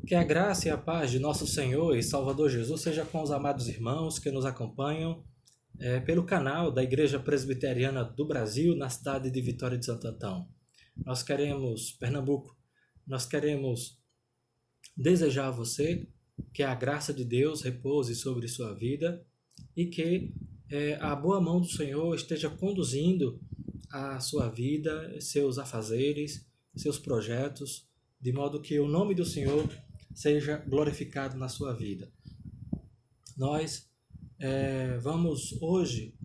Que a graça e a paz de nosso Senhor e Salvador Jesus seja com os amados irmãos que nos acompanham pelo canal da Igreja Presbiteriana do Brasil, na cidade de Vitória de Santo Antão. Nós queremos, Pernambuco, nós queremos desejar a você que a graça de Deus repouse sobre sua vida e que a boa mão do Senhor esteja conduzindo a sua vida, seus afazeres, seus projetos, de modo que o nome do Senhor seja glorificado na sua vida. Nós vamos hoje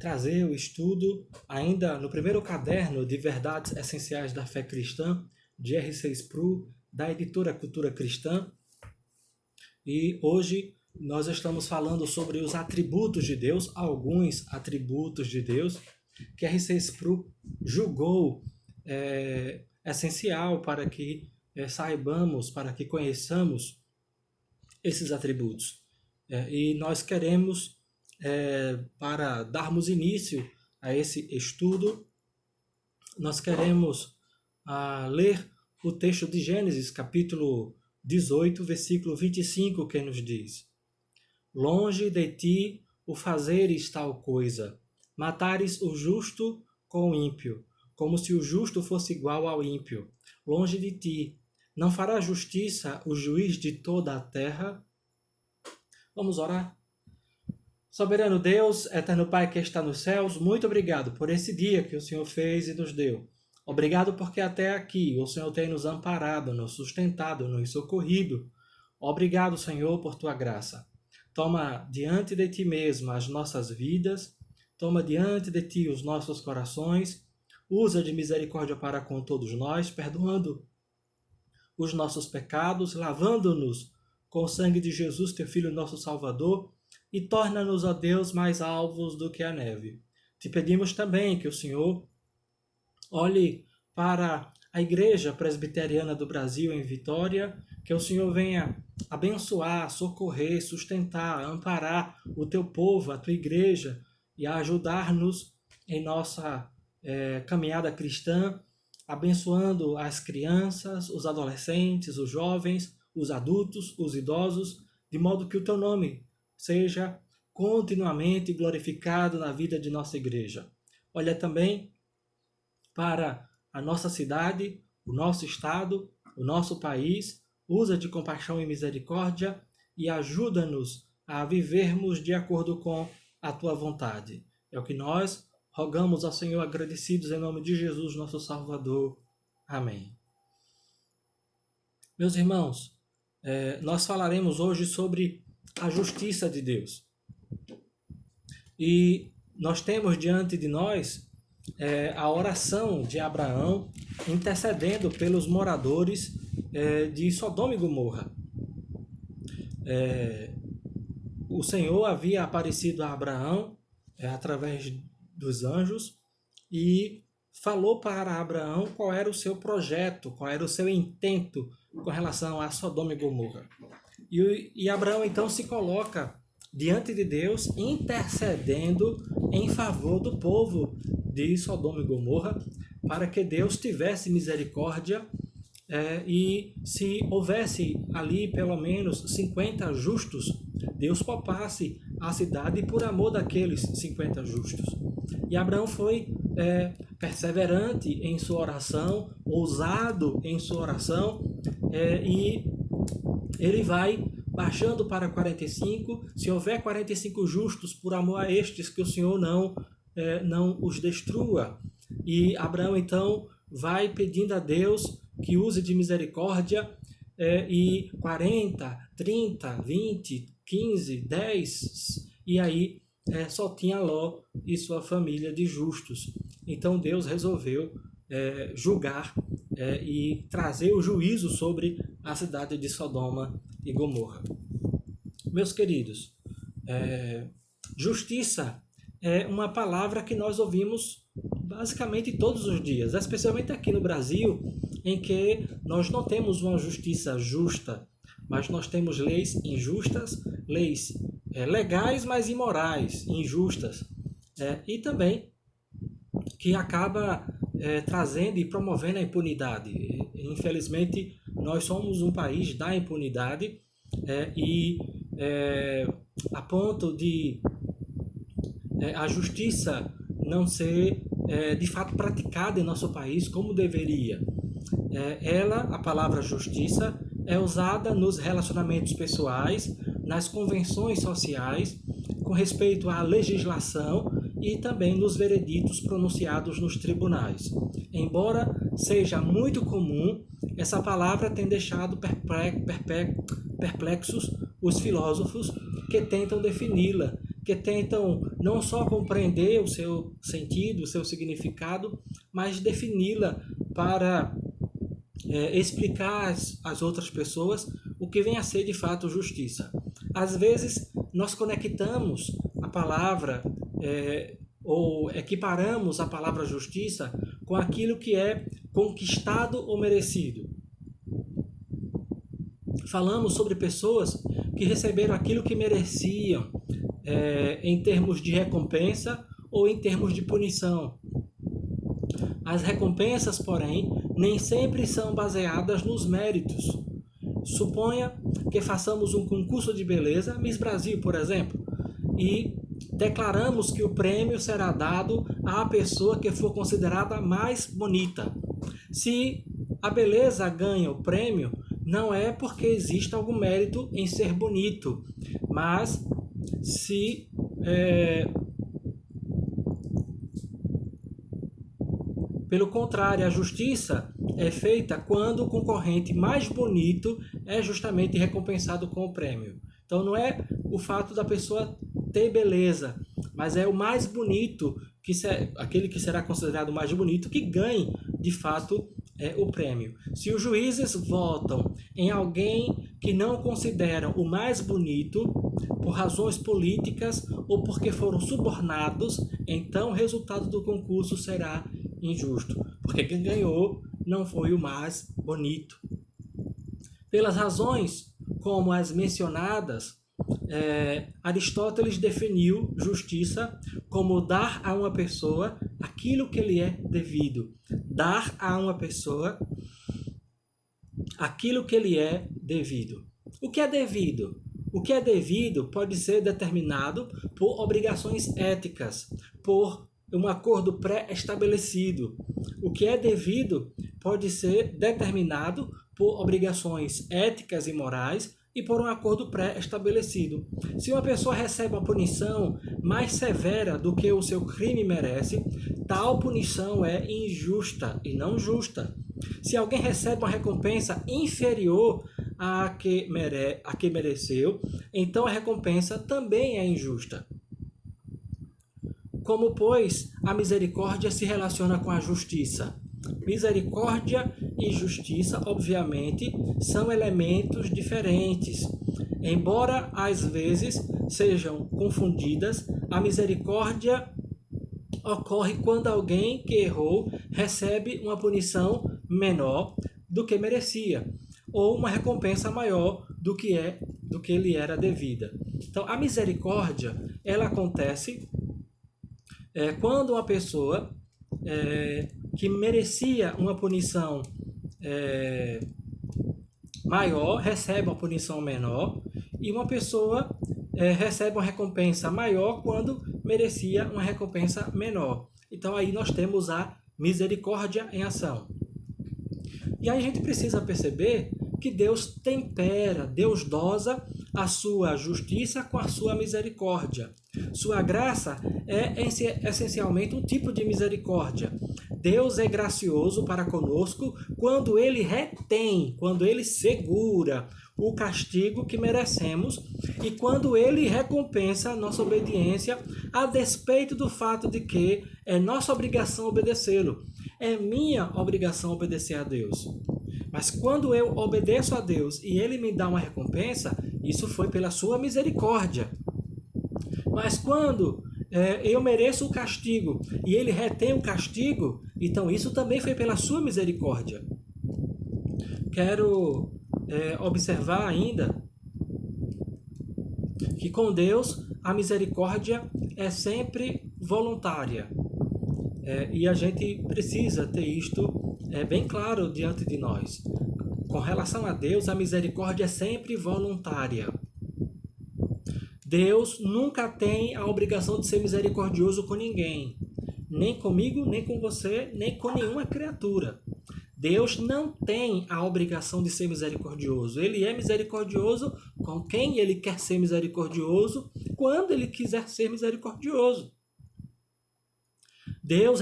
trazer o estudo ainda no primeiro caderno de Verdades Essenciais da Fé Cristã, de R.C. Sproul, da editora Cultura Cristã. E hoje nós estamos falando sobre os atributos de Deus, alguns atributos de Deus, que R.C. Sproul julgou essencial para que saibamos, para que conheçamos esses atributos. E nós queremos, para darmos início a esse estudo, nós queremos ler o texto de Gênesis, capítulo 18, versículo 25, que nos diz: Longe de ti o fazeres tal coisa, matares o justo com o ímpio, como se o justo fosse igual ao ímpio. Longe de ti, não fará justiça o juiz de toda a terra? Vamos orar? Soberano Deus, eterno Pai que está nos céus, muito obrigado por esse dia que o Senhor fez e nos deu. Obrigado porque até aqui o Senhor tem nos amparado, nos sustentado, nos socorrido. Obrigado, Senhor, por tua graça. Toma diante de ti mesmo as nossas vidas, toma diante de ti os nossos corações, usa de misericórdia para com todos nós, perdoando os nossos pecados, lavando-nos com o sangue de Jesus, teu Filho, nosso Salvador, e torna-nos, ó Deus, mais alvos do que a neve. Te pedimos também que o Senhor olhe para a Igreja Presbiteriana do Brasil em Vitória, que o Senhor venha abençoar, socorrer, sustentar, amparar o teu povo, a tua igreja, e ajudar-nos em nossa caminhada cristã, abençoando as crianças, os adolescentes, os jovens, os adultos, os idosos, de modo que o teu nome seja continuamente glorificado na vida de nossa igreja. Olha também para a nossa cidade, o nosso estado, o nosso país, usa de compaixão e misericórdia e ajuda-nos a vivermos de acordo com a tua vontade. É o que nós rogamos ao Senhor agradecidos em nome de Jesus, nosso Salvador. Amém. Meus irmãos, nós falaremos hoje sobre a justiça de Deus. E nós temos diante de nós a oração de Abraão intercedendo pelos moradores de Sodoma e Gomorra. O Senhor havia aparecido a Abraão através dos anjos e falou para Abraão qual era o seu projeto, qual era o seu intento com relação a Sodoma e Gomorra. E Abraão então se coloca diante de Deus intercedendo em favor do povo de Sodoma e Gomorra para que Deus tivesse misericórdia e se houvesse ali pelo menos 50 justos, Deus poupasse a cidade por amor daqueles 50 justos. E Abraão foi perseverante em sua oração, ousado em sua oração, e ele vai baixando para 45, se houver 45 justos, por amor a estes, que o Senhor não os destrua. E Abraão então vai pedindo a Deus que use de misericórdia, e 40, 30, 20, 15, 10, e aí só tinha Ló e sua família de justos. Então Deus resolveu julgar e trazer o juízo sobre a cidade de Sodoma e Gomorra. Meus queridos, justiça é uma palavra que nós ouvimos basicamente todos os dias, especialmente aqui no Brasil, em que nós não temos uma justiça justa, mas nós temos leis injustas, leis legais, mas imorais, injustas, e também que acaba trazendo e promovendo a impunidade. Infelizmente, nós somos um país da impunidade, e a ponto de a justiça não ser de fato praticada em nosso país como deveria. A palavra justiça, é usada nos relacionamentos pessoais, nas convenções sociais, com respeito à legislação e também nos vereditos pronunciados nos tribunais. Embora seja muito comum, essa palavra tem deixado perplexos os filósofos que tentam defini-la, que tentam não só compreender o seu sentido, o seu significado, mas defini-la para explicar às outras pessoas o que vem a ser de fato justiça. Às vezes, nós conectamos a palavra ou equiparamos a palavra justiça com aquilo que é conquistado ou merecido. Falamos sobre pessoas que receberam aquilo que mereciam, em termos de recompensa ou em termos de punição. As recompensas, porém, nem sempre são baseadas nos méritos. Suponha que façamos um concurso de beleza, Miss Brasil, por exemplo, e declaramos que o prêmio será dado à pessoa que for considerada mais bonita. Se a beleza ganha o prêmio, não é porque existe algum mérito em ser bonito, mas se pelo contrário, a justiça é feita quando o concorrente mais bonito é justamente recompensado com o prêmio. Então não é o fato da pessoa ter beleza, mas é o mais bonito, aquele que será considerado mais bonito, que ganhe de fato o prêmio. Se os juízes votam em alguém que não consideram o mais bonito, por razões políticas ou porque foram subornados, então o resultado do concurso será injusto, porque quem ganhou não foi o mais bonito. Pelas razões como as mencionadas, Aristóteles definiu justiça como dar a uma pessoa aquilo que lhe é devido. Dar a uma pessoa aquilo que lhe é devido. O que é devido? O que é devido pode ser determinado por obrigações éticas, por um acordo pré-estabelecido. O que é devido pode ser determinado por obrigações éticas e morais e por um acordo pré-estabelecido. Se uma pessoa recebe uma punição mais severa do que o seu crime merece, tal punição é injusta e não justa. Se alguém recebe uma recompensa inferior à que mereceu, então a recompensa também é injusta. Como, pois, a misericórdia se relaciona com a justiça? Misericórdia e justiça, obviamente, são elementos diferentes. Embora às vezes sejam confundidas, a misericórdia ocorre quando alguém que errou recebe uma punição menor do que merecia, ou uma recompensa maior do que lhe era devida. Então, a misericórdia, ela acontece quando uma pessoa que merecia uma punição maior recebe uma punição menor, e uma pessoa recebe uma recompensa maior quando merecia uma recompensa menor. Então aí nós temos a misericórdia em ação. E aí a gente precisa perceber que Deus tempera, Deus dosa a sua justiça com a sua misericórdia. Sua graça é essencialmente um tipo de misericórdia. Deus é gracioso para conosco quando Ele retém, quando Ele segura o castigo que merecemos e quando Ele recompensa a nossa obediência, a despeito do fato de que é nossa obrigação obedecê-lo. É minha obrigação obedecer a Deus. Mas quando eu obedeço a Deus e Ele me dá uma recompensa, isso foi pela sua misericórdia. Mas quando eu mereço o castigo e Ele retém o castigo, então isso também foi pela sua misericórdia. Quero observar ainda que com Deus a misericórdia é sempre voluntária. E a gente precisa ter isto é bem claro diante de nós. Com relação a Deus, a misericórdia é sempre voluntária. Deus nunca tem a obrigação de ser misericordioso com ninguém. Nem comigo, nem com você, nem com nenhuma criatura. Deus não tem a obrigação de ser misericordioso. Ele é misericordioso com quem ele quer ser misericordioso, quando ele quiser ser misericordioso. Deus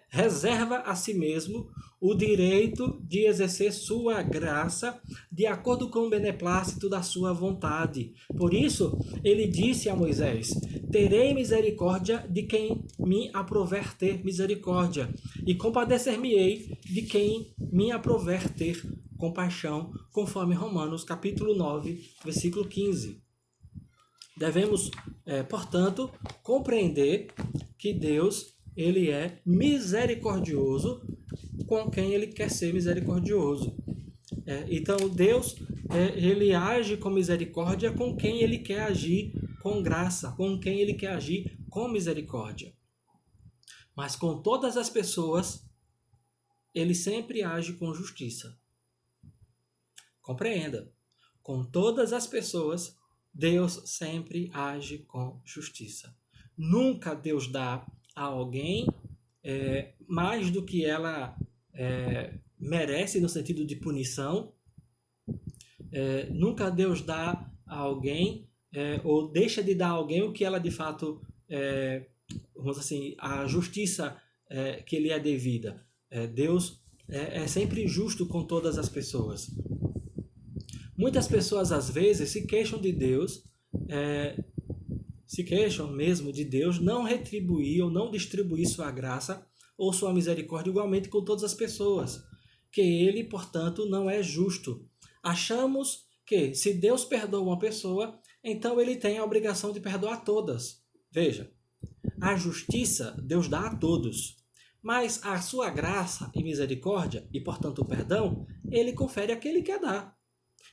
reserva a si mesmo o direito de exercer sua graça de acordo com o beneplácito da sua vontade. Por isso, ele disse a Moisés: terei misericórdia de quem me aprouver ter misericórdia, e compadecer-me-ei de quem me aprouver ter compaixão, conforme Romanos capítulo 9, versículo 15. Devemos, portanto, compreender que Deus ele é misericordioso com quem ele quer ser misericordioso. Então, Deus ele age com misericórdia com quem ele quer agir com graça, com quem ele quer agir com misericórdia. Mas com todas as pessoas, ele sempre age com justiça. Compreenda. Com todas as pessoas, Deus sempre age com justiça. Nunca Deus dá a alguém mais do que ela merece no sentido de punição. Nunca Deus dá a alguém ou deixa de dar a alguém o que ela de fato, vamos dizer assim, a justiça que lhe é devida. Deus é sempre justo com todas as pessoas. Muitas pessoas às vezes se queixam de Deus, se queixam mesmo de Deus não retribuir ou não distribuir sua graça ou sua misericórdia igualmente com todas as pessoas, que ele, portanto, não é justo. Achamos que se Deus perdoa uma pessoa, então ele tem a obrigação de perdoar todas. Veja, a justiça Deus dá a todos, mas a sua graça e misericórdia, e portanto o perdão, ele confere a quem ele quer dar.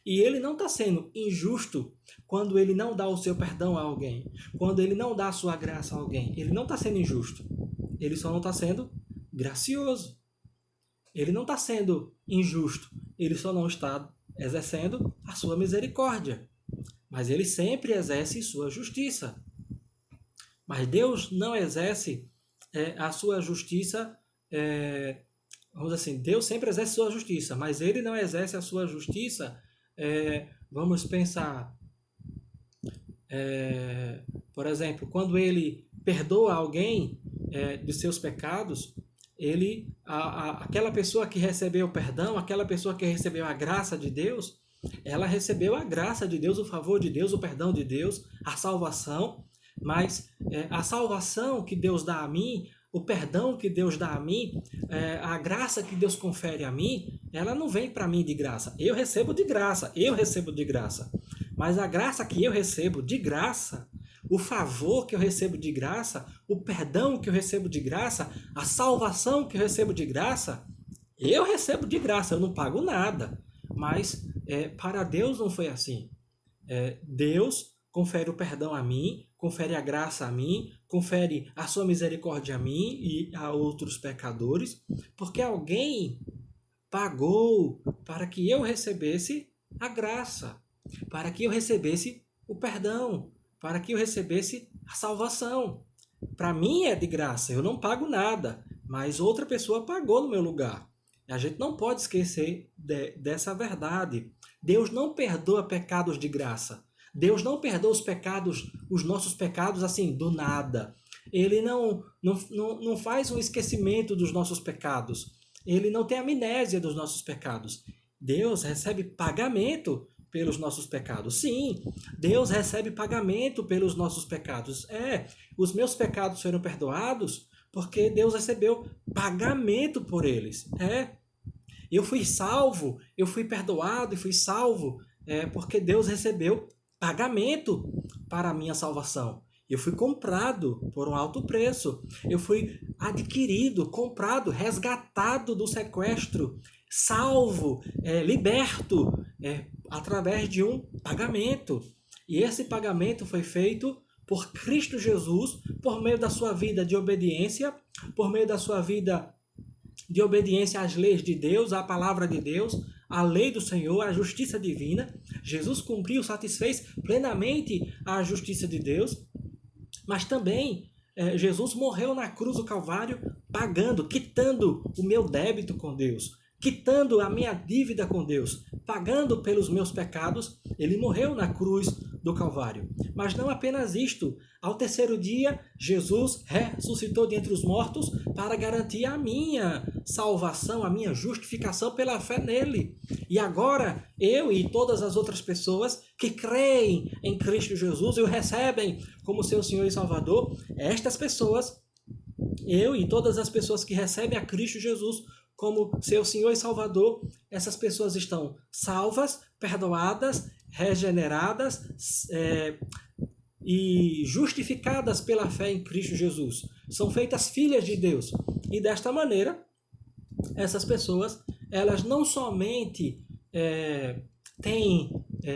E ele não está sendo injusto quando ele não dá o seu perdão a alguém, quando ele não dá a sua graça a alguém. Ele não está sendo injusto. Ele só não está sendo gracioso. Ele não está sendo injusto. Ele só não está exercendo a sua misericórdia. Mas ele sempre exerce sua justiça. Mas Deus não exerce a sua justiça, vamos dizer assim, Deus sempre exerce sua justiça, mas ele não exerce a sua justiça. Vamos pensar, por exemplo, quando ele perdoa alguém dos seus pecados, aquela pessoa que recebeu o perdão, aquela pessoa que recebeu a graça de Deus, ela recebeu a graça de Deus, o favor de Deus, o perdão de Deus, a salvação, mas a salvação que Deus dá a mim, o perdão que Deus dá a mim, a graça que Deus confere a mim, ela não vem para mim de graça. Eu recebo de graça. Mas a graça que eu recebo de graça, o favor que eu recebo de graça, o perdão que eu recebo de graça, a salvação que eu recebo de graça, eu recebo de graça, eu não pago nada. Mas para Deus não foi assim. Deus confere o perdão a mim, confere a graça a mim, confere a sua misericórdia a mim e a outros pecadores, porque alguém pagou para que eu recebesse a graça, para que eu recebesse o perdão, para que eu recebesse a salvação. Para mim é de graça, eu não pago nada, mas outra pessoa pagou no meu lugar. A gente não pode esquecer dessa verdade. Deus não perdoa pecados de graça. Deus não perdoa os nossos pecados assim, do nada. Ele não faz um esquecimento dos nossos pecados. Ele não tem amnésia dos nossos pecados. Deus recebe pagamento pelos nossos pecados. Sim, Deus recebe pagamento pelos nossos pecados. Os meus pecados foram perdoados porque Deus recebeu pagamento por eles. Eu fui salvo, eu fui perdoado e fui salvo porque Deus recebeu pagamento para a minha salvação. Eu fui comprado por um alto preço. Eu fui adquirido, comprado, resgatado do sequestro, salvo, liberto através de um pagamento. E esse pagamento foi feito por Cristo Jesus, por meio da sua vida de obediência, por meio da sua vida de obediência às leis de Deus, à palavra de Deus, à lei do Senhor, à justiça divina. Jesus cumpriu, satisfez plenamente a justiça de Deus, mas também Jesus morreu na cruz do Calvário pagando, quitando o meu débito com Deus, quitando a minha dívida com Deus, pagando pelos meus pecados. Ele morreu na cruz do Calvário. Mas não apenas isto. Ao terceiro dia, Jesus ressuscitou dentre os mortos para garantir a minha salvação, a minha justificação pela fé nele. E agora, eu e todas as outras pessoas que creem em Cristo Jesus e o recebem como seu Senhor e Salvador, estas pessoas, eu e todas as pessoas que recebem a Cristo Jesus como seu Senhor e Salvador, essas pessoas estão salvas, perdoadas, regeneradas e justificadas pela fé em Cristo Jesus. São feitas filhas de Deus. E desta maneira, essas pessoas, elas não somente têm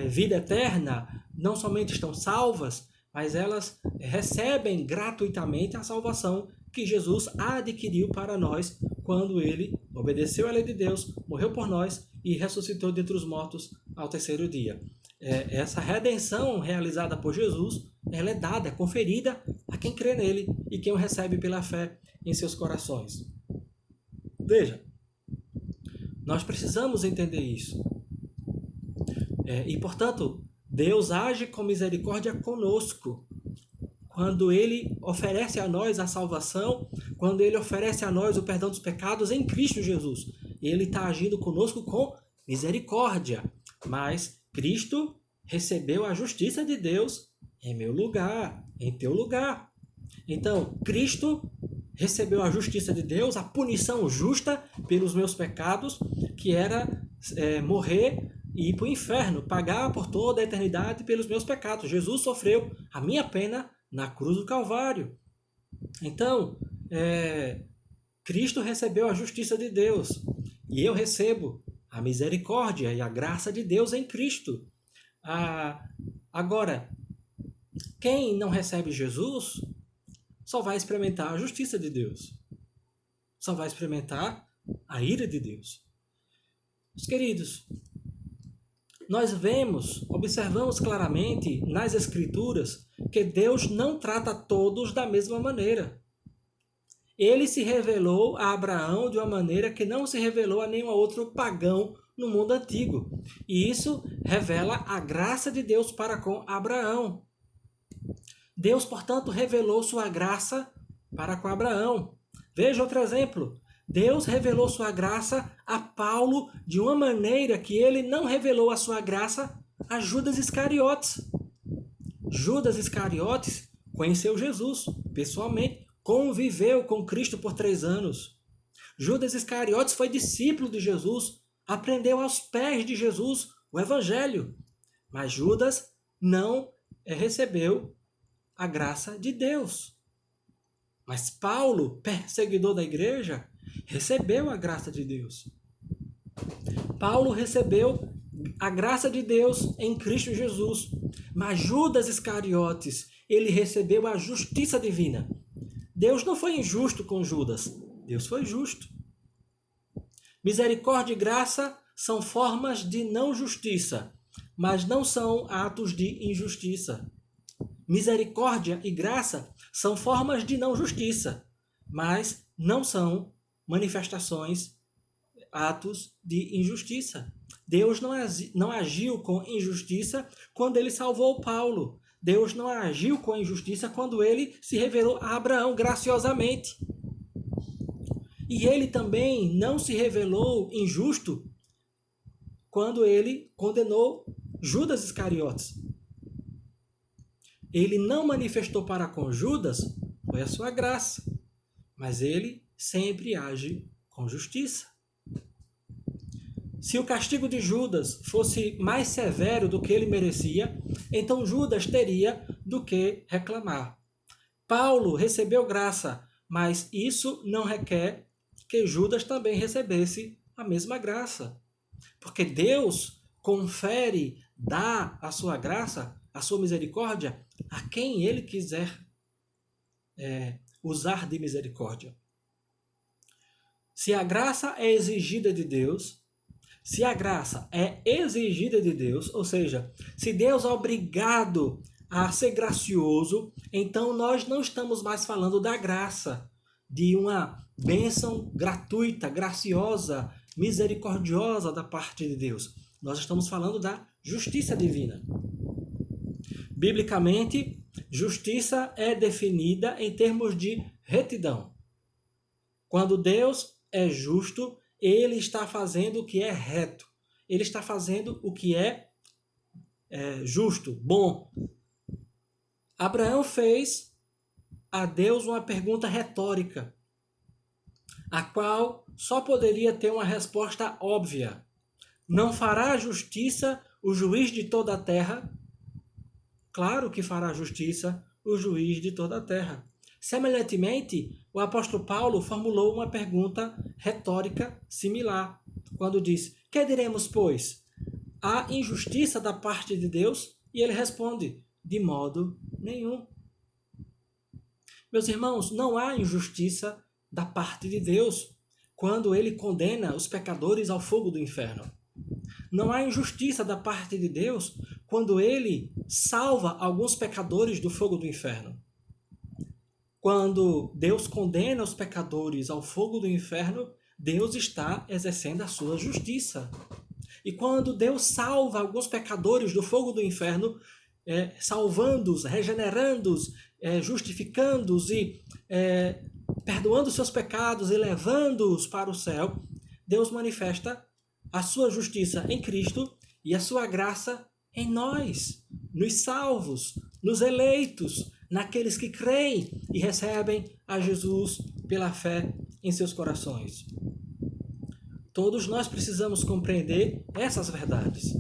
vida eterna, não somente estão salvas, mas elas recebem gratuitamente a salvação que Jesus adquiriu para nós quando ele obedeceu à lei de Deus, morreu por nós e ressuscitou dentre os mortos ao terceiro dia. Essa redenção realizada por Jesus, ela é dada, conferida a quem crê nele e quem o recebe pela fé em seus corações. Veja, nós precisamos entender isso. E, portanto, Deus age com misericórdia conosco quando ele oferece a nós a salvação, quando ele oferece a nós o perdão dos pecados em Cristo Jesus. Ele está agindo conosco com misericórdia. Mas Cristo recebeu a justiça de Deus em meu lugar, em teu lugar. Então, Cristo recebeu a justiça de Deus, a punição justa pelos meus pecados, que era morrer e ir para o inferno, pagar por toda a eternidade pelos meus pecados. Jesus sofreu a minha pena na cruz do Calvário. Então, Cristo recebeu a justiça de Deus e eu recebo a misericórdia e a graça de Deus em Cristo. Agora, quem não recebe Jesus só vai experimentar a justiça de Deus, só vai experimentar a ira de Deus. Meus queridos, nós observamos claramente nas Escrituras que Deus não trata todos da mesma maneira. Ele se revelou a Abraão de uma maneira que não se revelou a nenhum outro pagão no mundo antigo. E isso revela a graça de Deus para com Abraão. Deus, portanto, revelou sua graça para com Abraão. Veja outro exemplo. Deus revelou sua graça a Paulo de uma maneira que ele não revelou a sua graça a Judas Iscariotes. Judas Iscariotes conheceu Jesus pessoalmente, conviveu com Cristo por 3 anos. Judas Iscariotes foi discípulo de Jesus, aprendeu aos pés de Jesus o Evangelho. Mas Judas não recebeu a graça de Deus. Mas Paulo, perseguidor da igreja, recebeu a graça de Deus. Paulo recebeu a graça de Deus em Cristo Jesus. Mas Judas Iscariotes, ele recebeu a justiça divina. Deus não foi injusto com Judas. Deus foi justo. Misericórdia e graça são formas de não justiça, mas não são atos de injustiça. Misericórdia e graça são formas de não justiça, mas não são manifestações, atos de injustiça. Deus não agiu com injustiça quando ele salvou Paulo. Deus não agiu com injustiça quando ele se revelou a Abraão graciosamente. E ele também não se revelou injusto quando ele condenou Judas Iscariotes. Ele não manifestou para com Judas, foi a sua graça, mas ele sempre age com justiça. Se o castigo de Judas fosse mais severo do que ele merecia, então Judas teria do que reclamar. Paulo recebeu graça, mas isso não requer que Judas também recebesse a mesma graça. Porque Deus confere, dá a sua graça, a sua misericórdia, a quem ele quiser usar de misericórdia. Se a graça é exigida de Deus, se a graça é exigida de Deus, ou seja, se Deus é obrigado a ser gracioso, então nós não estamos mais falando da graça, de uma bênção gratuita, graciosa, misericordiosa da parte de Deus. Nós estamos falando da justiça divina. Biblicamente, justiça é definida em termos de retidão. Quando Deus é justo, ele está fazendo o que é reto. Ele está fazendo o que é justo, bom. Abraão fez a Deus uma pergunta retórica, a qual só poderia ter uma resposta óbvia. Não fará justiça o juiz de toda a terra? Claro que fará justiça o juiz de toda a terra. Semelhantemente, o apóstolo Paulo formulou uma pergunta retórica similar, quando diz: que diremos, pois? Há injustiça da parte de Deus? E ele responde: de modo nenhum. Meus irmãos, não há injustiça da parte de Deus quando ele condena os pecadores ao fogo do inferno. Não há injustiça da parte de Deus quando ele salva alguns pecadores do fogo do inferno. Quando Deus condena os pecadores ao fogo do inferno, Deus está exercendo a sua justiça. E quando Deus salva alguns pecadores do fogo do inferno, salvando-os, regenerando-os, justificando-os e perdoando seus pecados e levando-os para o céu, Deus manifesta a sua justiça em Cristo e a sua graça em nós, nos salvos, nos eleitos, naqueles que creem e recebem a Jesus pela fé em seus corações. Todos nós precisamos compreender essas verdades.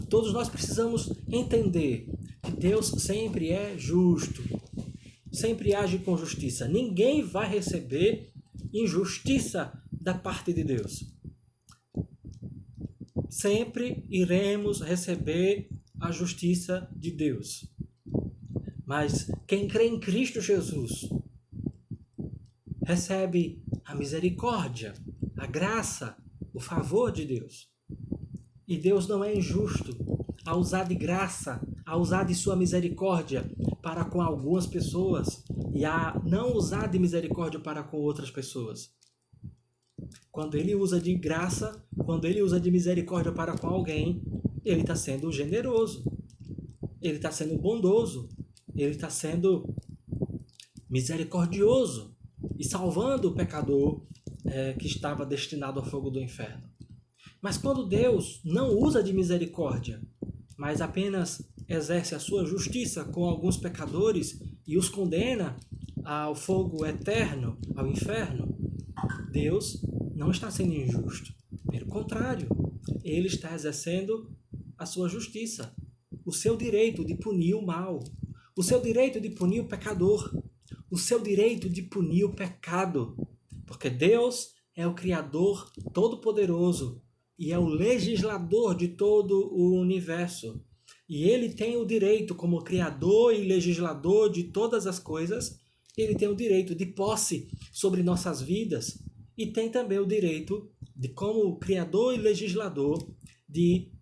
Todos nós precisamos entender que Deus sempre é justo, sempre age com justiça. Ninguém vai receber injustiça da parte de Deus. Sempre iremos receber a justiça de Deus. Mas quem crê em Cristo Jesus recebe a misericórdia, a graça, o favor de Deus. E Deus não é injusto a usar de graça, a usar de sua misericórdia para com algumas pessoas e a não usar de misericórdia para com outras pessoas. Quando ele usa de graça, quando ele usa de misericórdia para com alguém, ele está sendo generoso, ele está sendo bondoso, ele está sendo misericordioso e salvando o pecador que estava destinado ao fogo do inferno. Mas quando Deus não usa de misericórdia, mas apenas exerce a sua justiça com alguns pecadores e os condena ao fogo eterno, ao inferno, Deus não está sendo injusto. Pelo contrário, ele está exercendo a sua justiça, o seu direito de punir o mal, o seu direito de punir o pecador, o seu direito de punir o pecado, porque Deus é o Criador Todo-Poderoso e é o legislador de todo o universo. E ele tem o direito, como Criador e legislador de todas as coisas, ele tem o direito de posse sobre nossas vidas e tem também o direito de, como Criador e legislador, de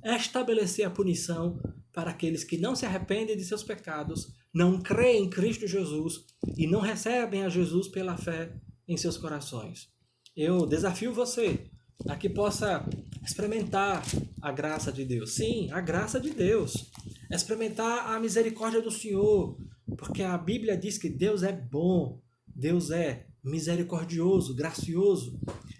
estabelecer a punição para aqueles que não se arrependem de seus pecados, não creem em Cristo Jesus e não recebem a Jesus pela fé em seus corações. Eu desafio você a que possa experimentar a graça de Deus. Sim, a graça de Deus. Experimentar a misericórdia do Senhor, porque a Bíblia diz que Deus é bom, Deus é misericordioso, gracioso,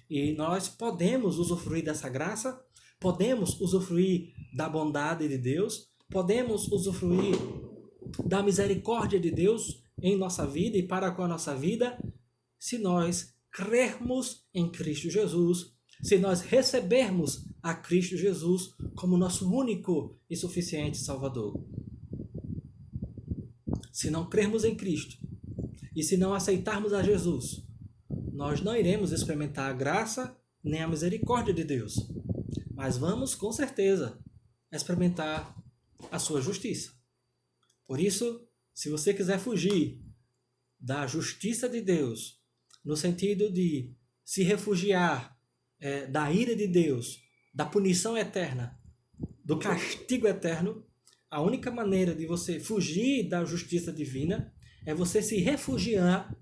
e nós podemos usufruir dessa graça, podemos usufruir da bondade de Deus, podemos usufruir da misericórdia de Deus em nossa vida e para com a nossa vida, se nós crermos em Cristo Jesus, se nós recebermos a Cristo Jesus como nosso único e suficiente Salvador. Se não crermos em Cristo e se não aceitarmos a Jesus, nós não iremos experimentar a graça nem a misericórdia de Deus, mas vamos, com certeza, experimentar a sua justiça. Por isso, se você quiser fugir da justiça de Deus, no sentido de se refugiar da ira de Deus, da punição eterna, do castigo eterno, a única maneira de você fugir da justiça divina é você se refugiar,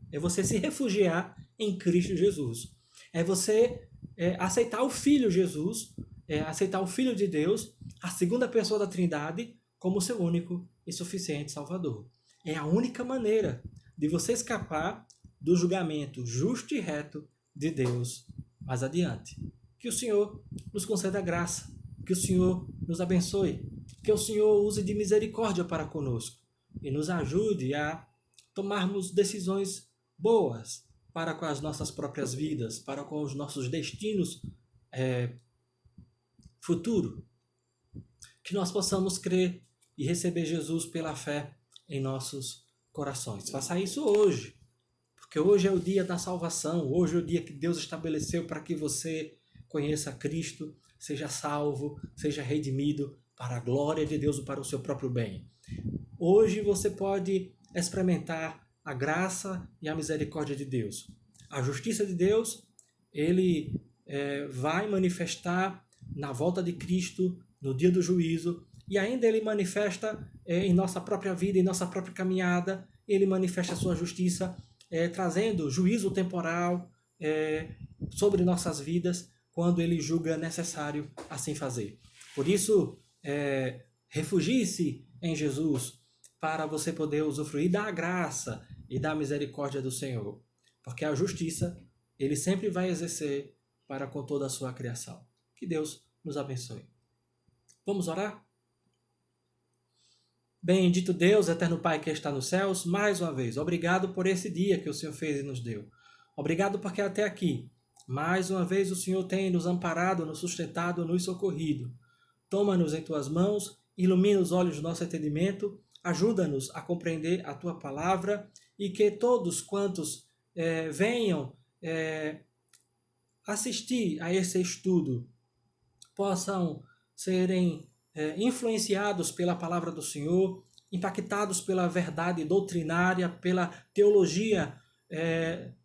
em Cristo Jesus. É você aceitar o Filho Jesus, aceitar o Filho de Deus, a segunda pessoa da Trindade, como seu único e suficiente Salvador. É a única maneira de você escapar do julgamento justo e reto de Deus mais adiante. Que o Senhor nos conceda graça, que o Senhor nos abençoe, que o Senhor use de misericórdia para conosco e nos ajude a tomarmos decisões boas para com as nossas próprias vidas, para com os nossos destinos futuro. Que nós possamos crer e receber Jesus pela fé em nossos corações. Faça isso hoje, porque hoje é o dia da salvação, hoje é o dia que Deus estabeleceu para que você conheça Cristo, seja salvo, seja redimido para a glória de Deus e para o seu próprio bem. Hoje você pode experimentar a graça e a misericórdia de Deus. A justiça de Deus, ele vai manifestar na volta de Cristo, no dia do juízo, e ainda ele manifesta em nossa própria vida, em nossa própria caminhada, ele manifesta a sua justiça, trazendo juízo temporal sobre nossas vidas, quando ele julga necessário assim fazer. Por isso, refugie-se em Jesus, para você poder usufruir da graça e da misericórdia do Senhor. Porque a justiça, ele sempre vai exercer para com toda a sua criação. Que Deus nos abençoe. Vamos orar? Bendito Deus, eterno Pai que está nos céus, mais uma vez, obrigado por esse dia que o Senhor fez e nos deu. Obrigado porque até aqui, mais uma vez o Senhor tem nos amparado, nos sustentado, nos socorrido. Toma-nos em tuas mãos, ilumina os olhos do nosso entendimento, ajuda-nos a compreender a tua palavra e que todos quantos venham assistir a esse estudo possam serem influenciados pela palavra do Senhor, impactados pela verdade doutrinária, pela teologia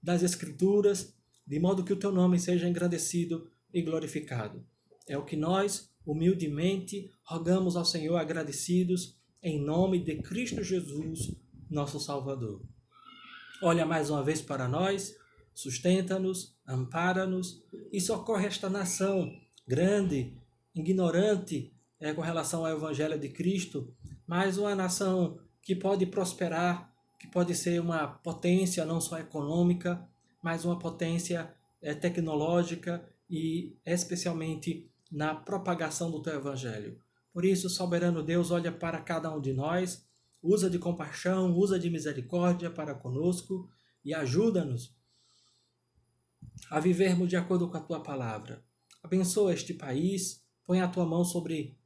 das Escrituras, de modo que o teu nome seja engrandecido e glorificado. É o que nós, humildemente, rogamos ao Senhor agradecidos, em nome de Cristo Jesus, nosso Salvador. Olha mais uma vez para nós, sustenta-nos, ampara-nos e socorre esta nação grande, ignorante com relação ao Evangelho de Cristo, mas uma nação que pode prosperar, que pode ser uma potência não só econômica, mas uma potência tecnológica e especialmente na propagação do teu Evangelho. Por isso, soberano Deus, olha para cada um de nós, usa de compaixão, usa de misericórdia para conosco e ajuda-nos a vivermos de acordo com a tua palavra. Abençoa este país, põe a tua mão sobre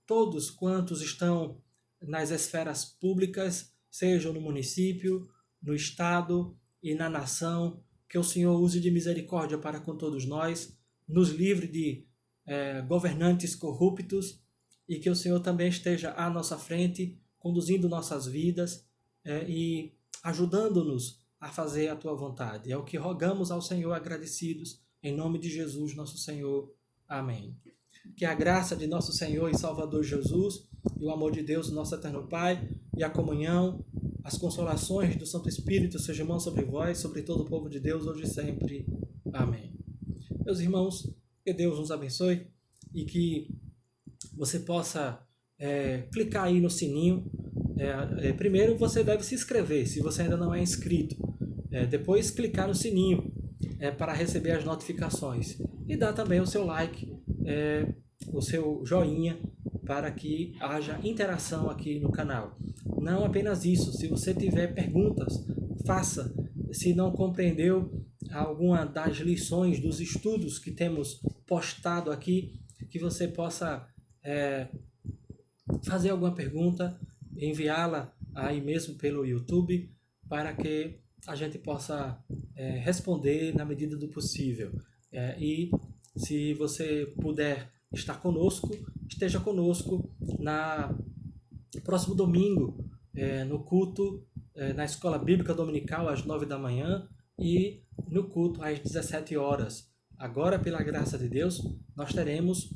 todos quantos estão nas esferas públicas, sejam no município, no estado e na nação, que o Senhor use de misericórdia para com todos nós, nos livre de governantes corruptos e que o Senhor também esteja à nossa frente, conduzindo nossas vidas e ajudando-nos a fazer a tua vontade. É o que rogamos ao Senhor agradecidos, em nome de Jesus, nosso Senhor. Amém. Que a graça de nosso Senhor e Salvador Jesus, e o amor de Deus, nosso eterno Pai, e a comunhão, as consolações do Santo Espírito sejam mãos sobre vós, sobre todo o povo de Deus, hoje e sempre. Amém. Meus irmãos, que Deus nos abençoe e que você possa clicar aí no sininho. Primeiro você deve se inscrever, se você ainda não é inscrito. Depois clicar no sininho para receber as notificações. E dar também o seu like, o seu joinha, para que haja interação aqui no canal. Não apenas isso, se você tiver perguntas, faça. Se não compreendeu alguma das lições, dos estudos que temos postado aqui, que você possa fazer alguma pergunta, enviá-la aí mesmo pelo YouTube, para que a gente possa responder na medida do possível. E se você puder estar conosco, esteja conosco no próximo domingo, no culto, na Escola Bíblica Dominical, às 9 da manhã, e no culto às 17 horas. Agora, pela graça de Deus, nós teremos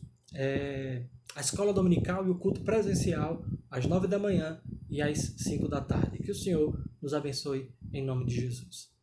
a escola dominical e o culto presencial às 9 da manhã e às 5 da tarde. Que o Senhor nos abençoe em nome de Jesus.